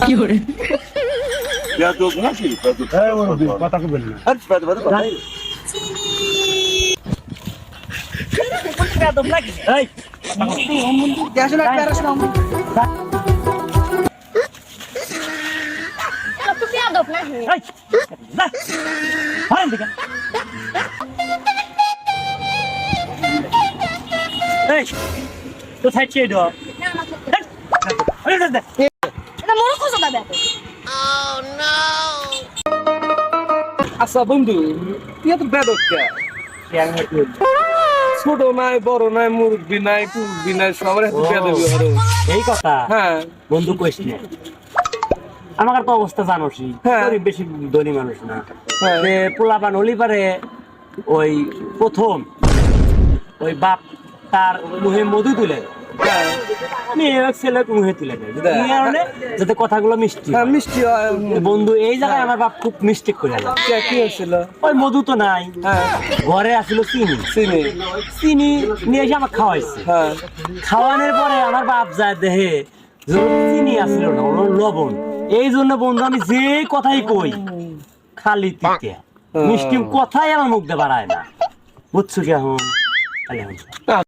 কি করে বেয়াদব নাকি বেয়াদব এই মুরব্বি কথা কইবেন না আরে বেয়াদব ভাই বেয়াদব নাকি এই দেশে না প্যারাস নাম তুই বেয়াদব নাকি এই না হারাম দিকে এই তো থাকছে এডো আরে দে এটা মরক কথা বেয়াদব আচ্ছা বন্ধু তুই এত বেদক কে ছোট নাই বড় নাই মুরব্বি নাই টুরবি নাই সবার এত বেদবি হলো এই কথা হ্যাঁ বন্ধু কইস না আমার তো অবস্থা জানোসই হ্যাঁ। গরিব বেশি ধনী মানুষ না হ্যাঁ। যে পোলাপান হলি পারে ওই প্রথম ওই বাপ তার মুহে মধু তুলে দেয়। হ্যাঁ মেয়ে ছেলে মুহে তুলে দেয় যদি নিয়ে আনলে যাতে কথাগুলো মিষ্টি হ্যাঁ হয়। মিষ্টি হয়। বন্ধু এই জায়গায় আমার বাপ খুব মিস্টেক করে গেল কি হয়েছিল ওই মধু তো নাই হ্যাঁ ঘরে আসলো চিনি চিনি চিনি নিয়ে এসে আমার খাওয়াইছে হ্যাঁ খাওয়ানোর পরে আমার বাপ যায় দেহে যে ওর চিনি আসলো না ওর লবণ এই জন্য বন্ধু আমি যে কথাই কই খালি তিতে মিষ্টি কথাই আমার মুখ দিয়ে বাড়ায় না বুঝছো কি এখন তাহলে এখন